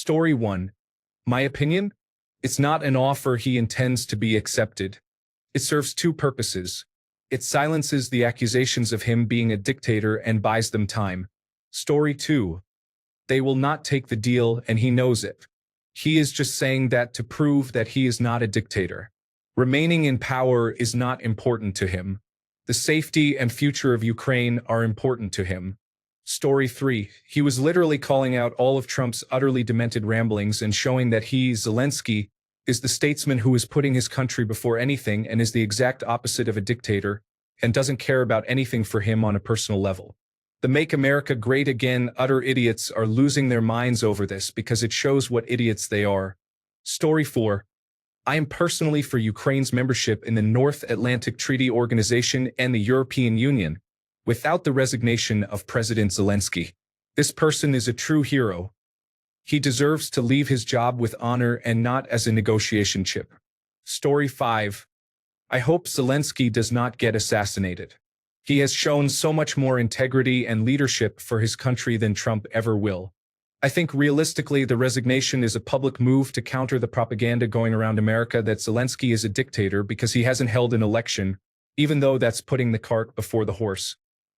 Story 1. My opinion? It's not an offer he intends to be accepted. It serves two purposes. It silences the accusations of him being a dictator and buys them time. Story 2. They will not take the deal and he knows it. He is just saying that to prove that he is not a dictator. Remaining in power is not important to him. The safety and future of Ukraine are important to him. Story 3. He was literally calling out all of Trump's utterly demented ramblings and showing that he, Zelenskyy, is the statesman who is putting his country before anything and is the exact opposite of a dictator and doesn't care about anything for him on a personal level. The Make America Great Again utter idiots are losing their minds over this because it shows what idiots they are. Story 4. I am personally for Ukraine's membership in the North Atlantic Treaty Organization and the European Union, without the resignation of President Zelenskyy. This person is a true hero. He deserves to leave his job with honor and not as a negotiation chip. Story 5. I hope Zelenskyy does not get assassinated. He has shown so much more integrity and leadership for his country than Trump ever will. I think realistically the resignation is a public move to counter the propaganda going around America that Zelenskyy is a dictator because he hasn't held an election, even though that's putting the cart before the horse.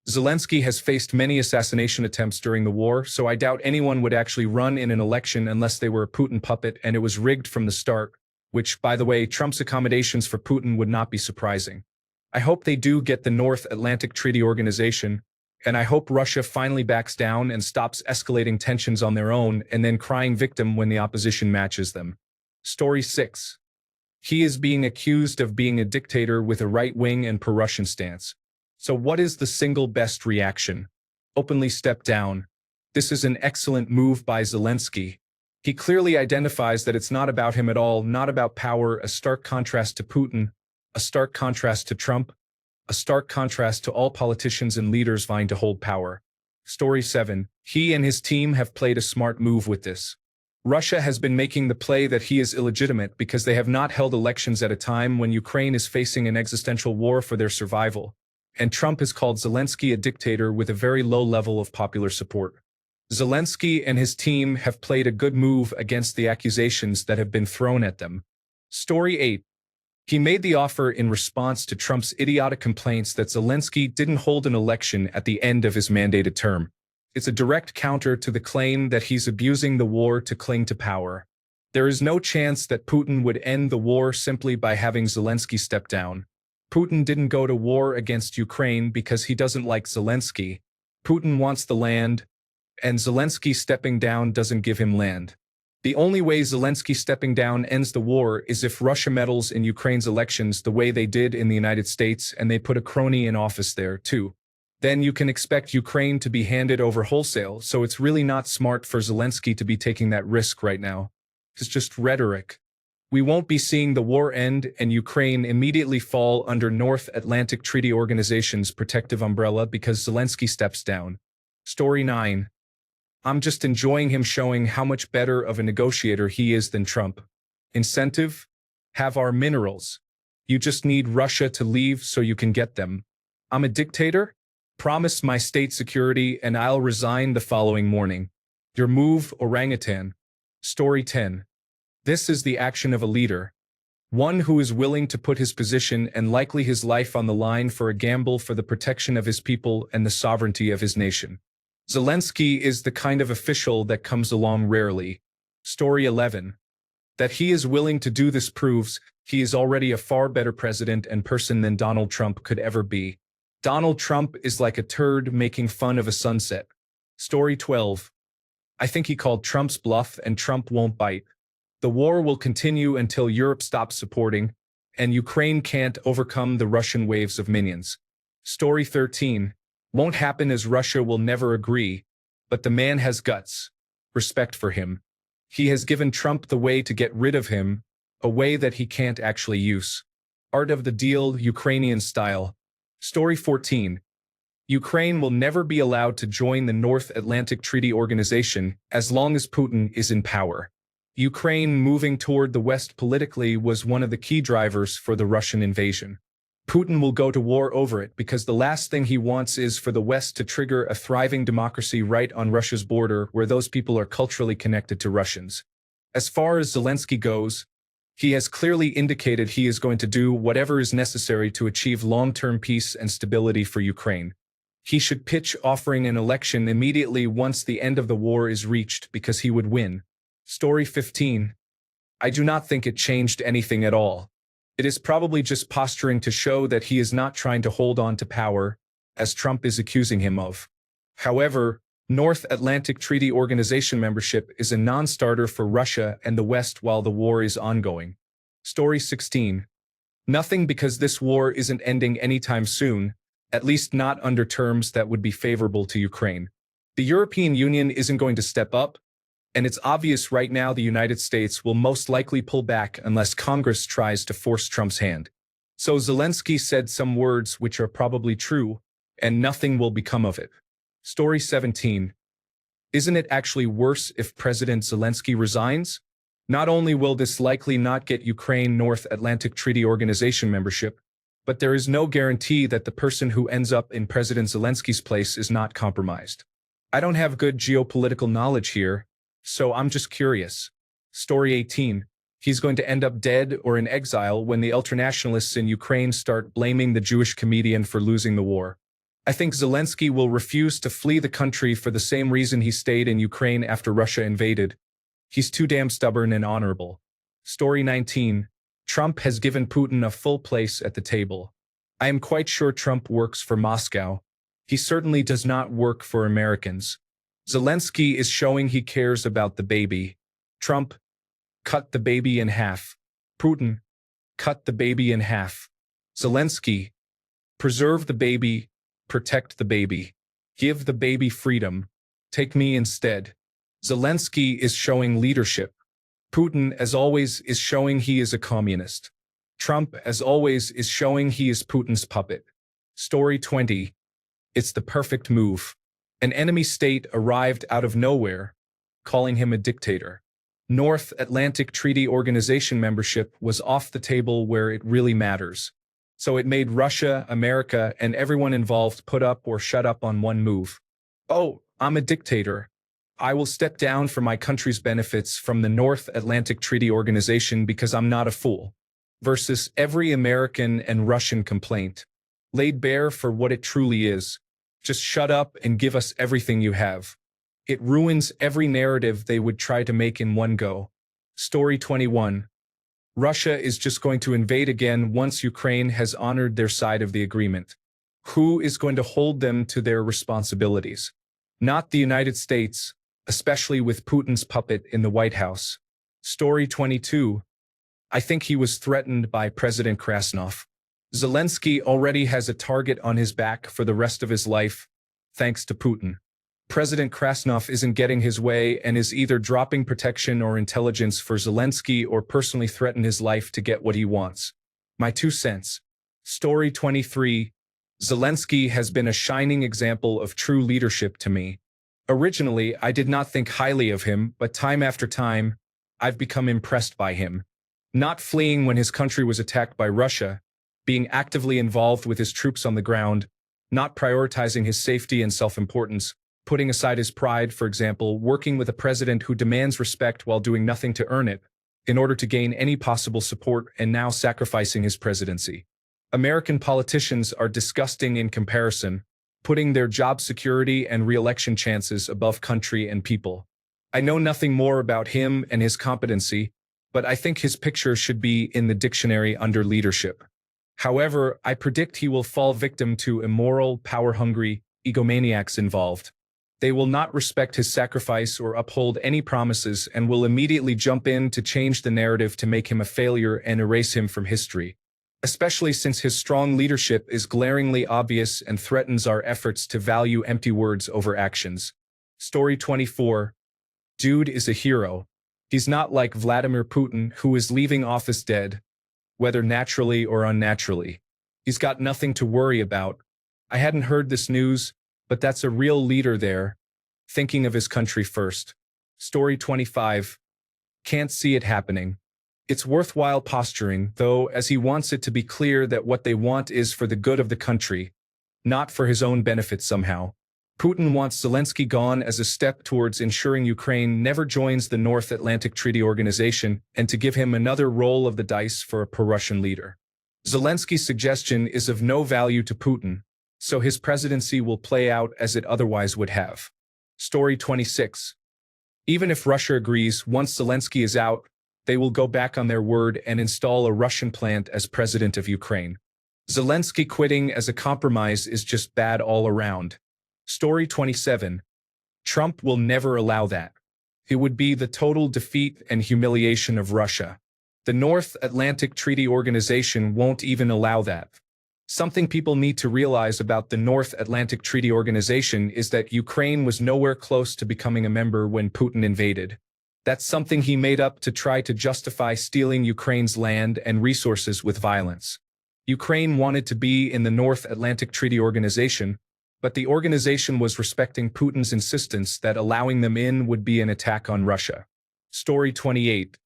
Zelenskyy has faced many assassination attempts during the war, so I doubt anyone would actually run in an election unless they were a Putin puppet and it was rigged from the start, which, by the way, Trump's accommodations for Putin would not be surprising. I hope they do get the North Atlantic Treaty Organization, and I hope Russia finally backs down and stops escalating tensions on their own and then crying victim when the opposition matches them. Story 6. He is being accused of being a dictator with a right-wing and pro-Russian stance. So what is the single best reaction? Openly step down. This is an excellent move by Zelenskyy. He clearly identifies that it's not about him at all, not about power, a stark contrast to Putin, a stark contrast to Trump, a stark contrast to all politicians and leaders vying to hold power. Story 7. He and his team have played a smart move with this. Russia has been making the play that he is illegitimate because they have not held elections at a time when Ukraine is facing an existential war for their survival, and Trump has called Zelenskyy a dictator with a very low level of popular support. Zelenskyy and his team have played a good move against the accusations that have been thrown at them. Story 8. He made the offer in response to Trump's idiotic complaints that Zelenskyy didn't hold an election at the end of his mandated term. It's a direct counter to the claim that he's abusing the war to cling to power. There is no chance that Putin would end the war simply by having Zelenskyy step down. Putin didn't go to war against Ukraine because he doesn't like Zelenskyy. Putin wants the land, and Zelenskyy stepping down doesn't give him land. The only way Zelenskyy stepping down ends the war is if Russia meddles in Ukraine's elections the way they did in the United States and they put a crony in office there, too. Then you can expect Ukraine to be handed over wholesale, so it's really not smart for Zelenskyy to be taking that risk right now. It's just rhetoric. We won't be seeing the war end and Ukraine immediately fall under North Atlantic Treaty Organization's protective umbrella because Zelenskyy steps down. Story 9. I'm just enjoying him showing how much better of a negotiator he is than Trump. Incentive? Have our minerals. You just need Russia to leave so you can get them. I'm a dictator? Promise my state security and I'll resign the following morning. Your move, orangutan. Story 10. This is the action of a leader. One who is willing to put his position and likely his life on the line for a gamble for the protection of his people and the sovereignty of his nation. Zelenskyy is the kind of official that comes along rarely. Story 11. That he is willing to do this proves he is already a far better president and person than Donald Trump could ever be. Donald Trump is like a turd making fun of a sunset. Story 12. I think he called Trump's bluff and Trump won't bite. The war will continue until Europe stops supporting, and Ukraine can't overcome the Russian waves of minions. Story 13. Won't happen as Russia will never agree, but the man has guts. Respect for him. He has given Trump the way to get rid of him, a way that he can't actually use. Art of the deal, Ukrainian style. Story 14. Ukraine will never be allowed to join the North Atlantic Treaty Organization as long as Putin is in power. Ukraine moving toward the West politically was one of the key drivers for the Russian invasion. Putin will go to war over it because the last thing he wants is for the West to trigger a thriving democracy right on Russia's border where those people are culturally connected to Russians. As far as Zelenskyy goes, he has clearly indicated he is going to do whatever is necessary to achieve long-term peace and stability for Ukraine. He should pitch offering an election immediately once the end of the war is reached because he would win. Story 15. I do not think it changed anything at all. It is probably just posturing to show that he is not trying to hold on to power, as Trump is accusing him of. However, North Atlantic Treaty Organization membership is a non-starter for Russia and the West while the war is ongoing. Story 16. Nothing, because this war isn't ending anytime soon, at least not under terms that would be favorable to Ukraine. The European Union isn't going to step up, and it's obvious right now the United States will most likely pull back unless Congress tries to force Trump's hand. So Zelenskyy said some words which are probably true, and nothing will become of it. Story 17. Isn't it actually worse if President Zelenskyy resigns? Not only will this likely not get Ukraine North Atlantic Treaty Organization membership, but there is no guarantee that the person who ends up in President Zelenskyy's place is not compromised. I don't have good geopolitical knowledge here, so I'm just curious. Story 18. He's going to end up dead or in exile when the ultranationalists in Ukraine start blaming the Jewish comedian for losing the war. I think Zelenskyy will refuse to flee the country for the same reason he stayed in Ukraine after Russia invaded. He's too damn stubborn and honorable. Story 19. Trump has given Putin a full place at the table. I am quite sure Trump works for Moscow. He certainly does not work for Americans. Zelenskyy is showing he cares about the baby. Trump, cut the baby in half. Putin, cut the baby in half. Zelenskyy, preserve the baby, protect the baby. Give the baby freedom. Take me instead. Zelenskyy is showing leadership. Putin, as always, is showing he is a communist. Trump, as always, is showing he is Putin's puppet. Story 20. It's the perfect move. An enemy state arrived out of nowhere, calling him a dictator. North Atlantic Treaty Organization membership was off the table where it really matters. So it made Russia, America, and everyone involved put up or shut up on one move. Oh, I'm a dictator. I will step down for my country's benefits from the North Atlantic Treaty Organization because I'm not a fool. Versus every American and Russian complaint, laid bare for what it truly is. Just shut up and give us everything you have. It ruins every narrative they would try to make in one go. Story 21. Russia is just going to invade again once Ukraine has honored their side of the agreement. Who is going to hold them to their responsibilities? Not the United States, especially with Putin's puppet in the White House. Story 22. I think he was threatened by President Krasnov. Zelenskyy already has a target on his back for the rest of his life, thanks to Putin. President Krasnov isn't getting his way and is either dropping protection or intelligence for Zelenskyy or personally threaten his life to get what he wants. My 2 cents. Story 23. Zelenskyy has been a shining example of true leadership to me. Originally, I did not think highly of him, but time after time, I've become impressed by him. Not fleeing when his country was attacked by Russia, being actively involved with his troops on the ground, not prioritizing his safety and self-importance, putting aside his pride, for example, working with a president who demands respect while doing nothing to earn it, in order to gain any possible support, and now sacrificing his presidency. American politicians are disgusting in comparison, putting their job security and re-election chances above country and people. I know nothing more about him and his competency, but I think his picture should be in the dictionary under leadership. However, I predict he will fall victim to immoral, power-hungry egomaniacs involved. They will not respect his sacrifice or uphold any promises and will immediately jump in to change the narrative to make him a failure and erase him from history. Especially since his strong leadership is glaringly obvious and threatens our efforts to value empty words over actions. Story 24. Dude is a hero. He's not like Vladimir Putin, who is leaving office dead, whether naturally or unnaturally. He's got nothing to worry about. I hadn't heard this news, but that's a real leader there, thinking of his country first. Story 25. Can't see it happening. It's worthwhile posturing, though, as he wants it to be clear that what they want is for the good of the country, not for his own benefit somehow. Putin wants Zelenskyy gone as a step towards ensuring Ukraine never joins the North Atlantic Treaty Organization and to give him another roll of the dice for a pro-Russian leader. Zelensky's suggestion is of no value to Putin, so his presidency will play out as it otherwise would have. Story 26. Even if Russia agrees, once Zelenskyy is out, they will go back on their word and install a Russian plant as president of Ukraine. Zelenskyy quitting as a compromise is just bad all around. Story 27. Trump will never allow that. It would be the total defeat and humiliation of Russia. The North Atlantic Treaty Organization won't even allow that. Something people need to realize about the North Atlantic Treaty Organization is that Ukraine was nowhere close to becoming a member when Putin invaded. That's something he made up to try to justify stealing Ukraine's land and resources with violence. Ukraine wanted to be in the North Atlantic Treaty Organization, but the organization was respecting Putin's insistence that allowing them in would be an attack on Russia. Story 28.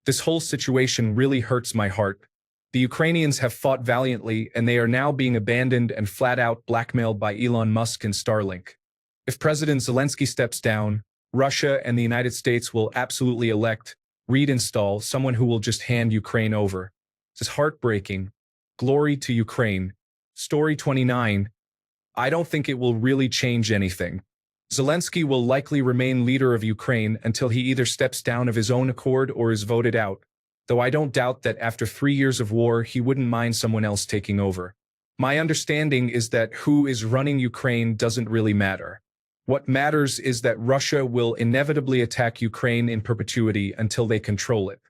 This whole situation really hurts my heart. The Ukrainians have fought valiantly, and they are now being abandoned and flat-out blackmailed by Elon Musk and Starlink. If President Zelenskyy steps down, Russia and the United States will absolutely reinstall someone who will just hand Ukraine over. This is heartbreaking. Glory to Ukraine. Story 29. I don't think it will really change anything. Zelenskyy will likely remain leader of Ukraine until he either steps down of his own accord or is voted out, though I don't doubt that after 3 years of war he wouldn't mind someone else taking over. My understanding is that who is running Ukraine doesn't really matter. What matters is that Russia will inevitably attack Ukraine in perpetuity until they control it.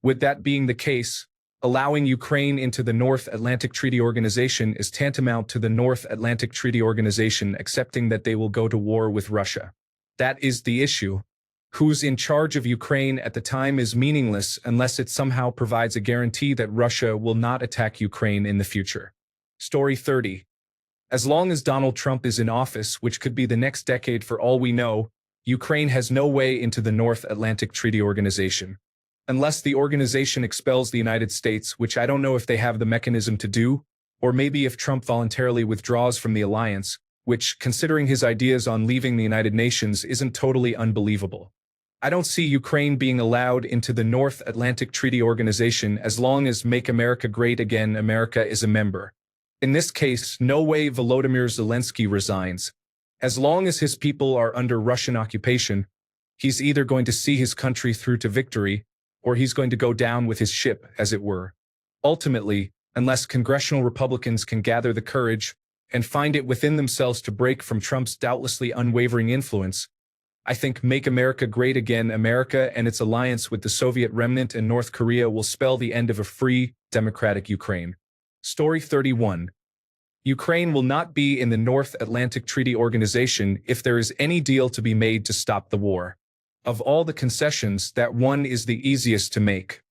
With that being the case, allowing Ukraine into the North Atlantic Treaty Organization is tantamount to the North Atlantic Treaty Organization accepting that they will go to war with Russia. That is the issue. Who's in charge of Ukraine at the time is meaningless unless it somehow provides a guarantee that Russia will not attack Ukraine in the future. Story 30. As long as Donald Trump is in office, which could be the next decade for all we know, Ukraine has no way into the North Atlantic Treaty Organization. Unless the organization expels the United States, which I don't know if they have the mechanism to do, or maybe if Trump voluntarily withdraws from the alliance, which, considering his ideas on leaving the United Nations, isn't totally unbelievable. I don't see Ukraine being allowed into the North Atlantic Treaty Organization as long as Make America Great Again America is a member. In this case, no way Volodymyr Zelenskyy resigns. As long as his people are under Russian occupation, he's either going to see his country through to victory, or he's going to go down with his ship, as it were. Ultimately, unless congressional Republicans can gather the courage and find it within themselves to break from Trump's doubtlessly unwavering influence, I think Make America Great Again America and its alliance with the Soviet remnant and North Korea will spell the end of a free, democratic Ukraine. Story 31. Ukraine will not be in the North Atlantic Treaty Organization if there is any deal to be made to stop the war. Of all the concessions, that one is the easiest to make.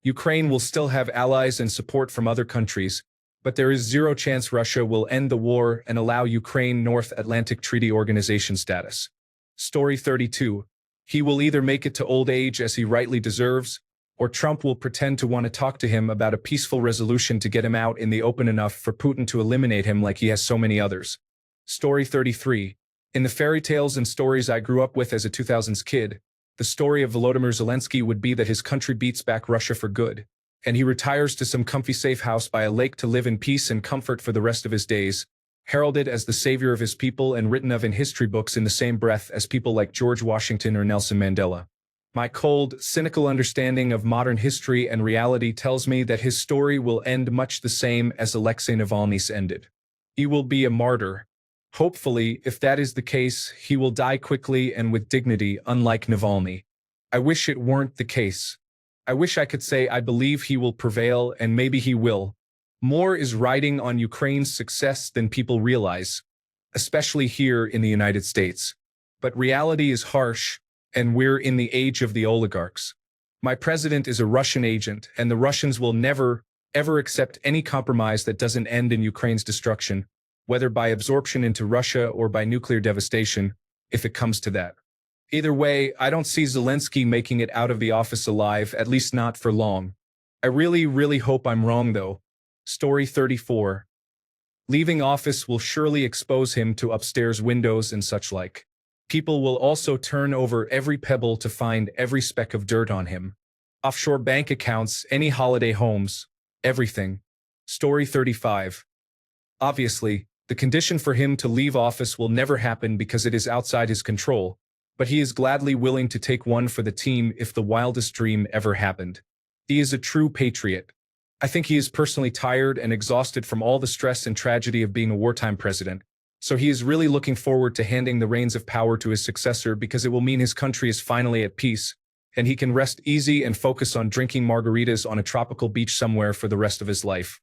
Ukraine will still have allies and support from other countries, but there is zero chance Russia will end the war and allow Ukraine North Atlantic Treaty Organization status. Story 32. He will either make it to old age as he rightly deserves, or Trump will pretend to want to talk to him about a peaceful resolution to get him out in the open enough for Putin to eliminate him like he has so many others. Story 33. In the fairy tales and stories I grew up with as a 2000s kid, the story of Volodymyr Zelenskyy would be that his country beats back Russia for good, and he retires to some comfy safe house by a lake to live in peace and comfort for the rest of his days, heralded as the savior of his people and written of in history books in the same breath as people like George Washington or Nelson Mandela. My cold, cynical understanding of modern history and reality tells me that his story will end much the same as Alexei Navalny's ended. He will be a martyr. Hopefully, if that is the case, he will die quickly and with dignity, unlike Navalny. I wish it weren't the case. I wish I could say I believe he will prevail, and maybe he will. More is riding on Ukraine's success than people realize, especially here in the United States. But reality is harsh, and we're in the age of the oligarchs. My president is a Russian agent, and the Russians will never, ever accept any compromise that doesn't end in Ukraine's destruction, whether by absorption into Russia or by nuclear devastation, if it comes to that. Either way, I don't see Zelenskyy making it out of the office alive, at least not for long. I really, really hope I'm wrong though. Story 34. Leaving office will surely expose him to upstairs windows and such like. People will also turn over every pebble to find every speck of dirt on him. Offshore bank accounts, any holiday homes, everything. Story 35. Obviously, the condition for him to leave office will never happen because it is outside his control, but he is gladly willing to take one for the team if the wildest dream ever happened. He is a true patriot. I think he is personally tired and exhausted from all the stress and tragedy of being a wartime president, so he is really looking forward to handing the reins of power to his successor because it will mean his country is finally at peace, and he can rest easy and focus on drinking margaritas on a tropical beach somewhere for the rest of his life.